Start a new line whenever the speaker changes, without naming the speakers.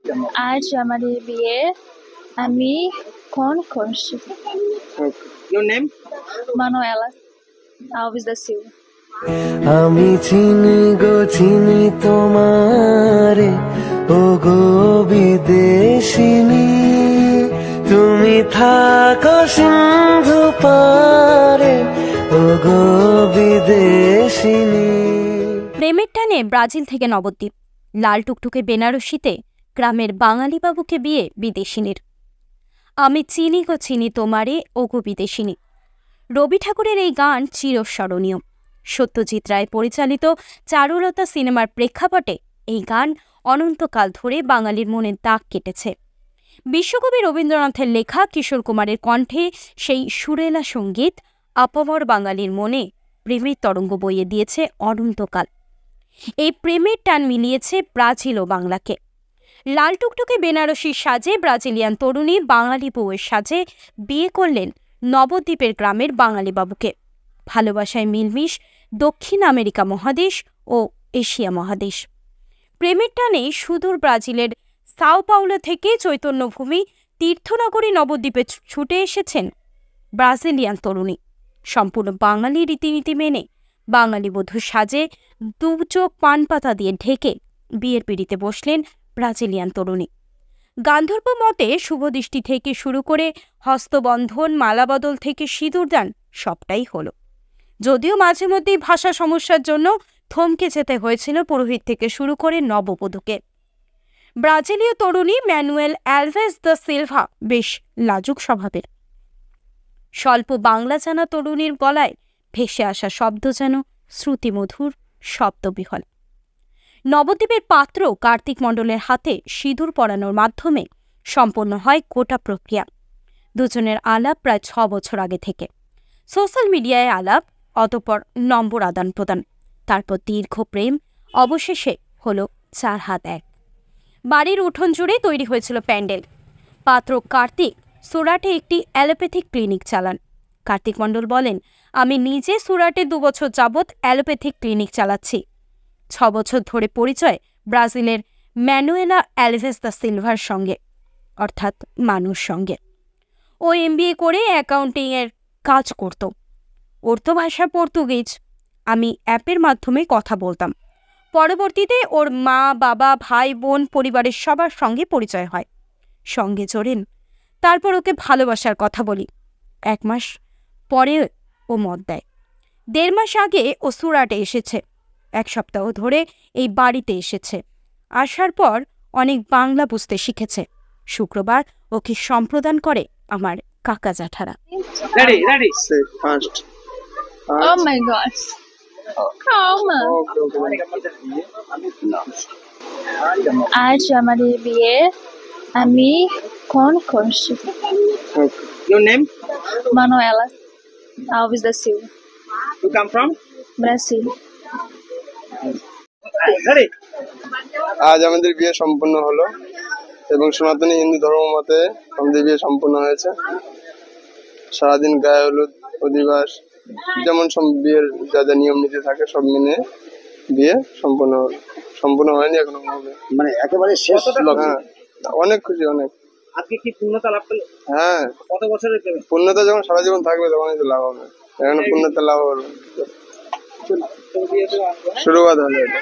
আজ আমাদের বিয়ে, আমি ফোন করছি।
Your name?
Manuela Alves da Silva.
আমি চিনি তোমারে, ও গো বিদেশিনী, তুমি থাকো সিন্ধু পারে, ও গো বিদেশিনী।
প্রেমের টানে ব্রাজিল থেকে নবদ্বীপ, লাল টুকটুকে বেনারসিতে গ্রামের বাঙালি বাবুকে বিয়ে বিদেশিনীর। আমি চিনি তোমারে, ও গো বিদেশিনী। রবি ঠাকুরের এই গান চিরস্মরণীয়। সত্যজিৎ রায় পরিচালিত চারুলতা সিনেমার প্রেক্ষাপটে এই গান অনন্তকাল ধরে বাঙালির মনে দাগ কেটেছে। বিশ্বকবি রবীন্দ্রনাথের লেখা, কিশোর কুমারের কণ্ঠে সেই সুরেলা সঙ্গীত আপামর বাঙালির মনে প্রেমের তরঙ্গ বইয়ে দিয়েছে অনন্তকাল। এই প্রেমের টান মিলিয়েছে ব্রাজিল ও বাংলাকে। লাল টুকটুকে বেনারসির সাজে ব্রাজিলিয়ান তরুণী বাঙালি বউয়ের সাজে বিয়ে করলেন নবদ্বীপের গ্রামের বাঙালি বাবুকে। ভালোবাসায় মিলমিশ দক্ষিণ আমেরিকা মহাদেশ ও এশিয়া মহাদেশ। প্রেমের টানে সুদূর ব্রাজিলের সাও পাওলো থেকে চৈতন্যভূমি তীর্থনগরী নবদ্বীপে ছুটে এসেছেন ব্রাজিলিয়ান তরুণী। সম্পূর্ণ বাঙালি রীতিনীতি মেনে বাঙালি বধূর সাজে দু চোখ পান পাতা দিয়ে ঢেকে বিয়ের পিড়িতে বসলেন ব্রাজিলিয়ান তরুণী। গান্ধর্ব মতে শুভদৃষ্টি থেকে শুরু করে হস্তবন্ধন, মালাবদল থেকে সিঁদুরদান সবটাই হলো। যদিও মাঝে মধ্যেই ভাষা সমস্যার জন্য থমকে যেতে হয়েছিল পুরোহিত থেকে শুরু করে নববধূকে। ব্রাজিলীয় তরুণী ম্যানুয়েল অ্যালভেস দা সিলভা বেশ লাজুক স্বভাবের। স্বল্প বাংলা জানা তরুণীর গলায় ভেসে আসা শব্দ যেন শ্রুতিমধুর, শব্দবিহল। নবদ্বীপের পাত্র কার্তিক মণ্ডলের হাতে সিঁদুর পরানোর মাধ্যমে সম্পন্ন হয় গোটা প্রক্রিয়া। দুজনের আলাপ প্রায় 6 বছর আগে থেকে। সোশ্যাল মিডিয়ায় আলাপ, অতঃপর নম্বর আদান প্রদান, তারপর দীর্ঘ প্রেম, অবশেষে হল 4 হাত 1। বাড়ির উঠোন জুড়ে তৈরি হয়েছিল প্যান্ডেল। পাত্র কার্তিক সুরাটে একটি অ্যালোপ্যাথিক ক্লিনিক চালান। কার্তিক মণ্ডল বলেন, আমি নিজে সুরাটে 2 বছর যাবৎ অ্যালোপ্যাথিক ক্লিনিক চালাচ্ছি। 6 বছর ধরে পরিচয় ব্রাজিলের ম্যানুয়েলা অ্যালভেস দা সিলভার সঙ্গে, অর্থাৎ মানুষ সঙ্গে। ও MBA করে অ্যাকাউন্টিংয়ের কাজ করত। ওর তো ভাষা পর্তুগিজ। আমি অ্যাপের মাধ্যমে কথা বলতাম। পরবর্তীতে ওর মা, বাবা, ভাই, বোন, পরিবারের সবার সঙ্গে পরিচয় হয়। সঙ্গে জোড়েন। তারপর ওকে ভালোবাসার কথা বলি। 1 মাস পরে ও মত দেয়। 1.5 মাস আগে ও সুরাটে এসেছে। 1 সপ্তাহ ধরে এই বাড়িতে এসেছে। আসার পর অনেক বাংলা বুঝতে শিখেছে। শুক্রবার ওকে সম্প্রদান করে আমার কাকা জ্যাঠারা।
Ready. Say first.
Oh my gosh. Calma. আজ আমাদের বিয়ে, আমি ফোন করছি।
Your name?
Manuela Alves da Silva.
You come from?
Brasil.
Ready.
আজ আমাদের বিয়ে সম্পূর্ণ হলো এবং সনাতনী হিন্দু ধর্ম মতে আমাদের বিয়ে সম্পূর্ণ হয়েছে। সারাদিন গায়ে হলুদ, অধিবাস, যেমন সব বিয়ের যা যা নিয়ম নীতি থাকে সব মেনে বিয়ে সম্পূর্ণ হয়নি, এখনো হবে।
মানে একেবারে শেষ।
হ্যাঁ, অনেক খুশি, অনেক।
আজকে কি পূর্ণতা লাভ করলে?
হ্যাঁ,
কত বছরের প্রেম?
পূর্ণতা যখন সারা জীবন থাকবে তখনই তো লাভ হবে। এখন পূর্ণতা লাভ হবে, শুরুয়াত হলো এটা।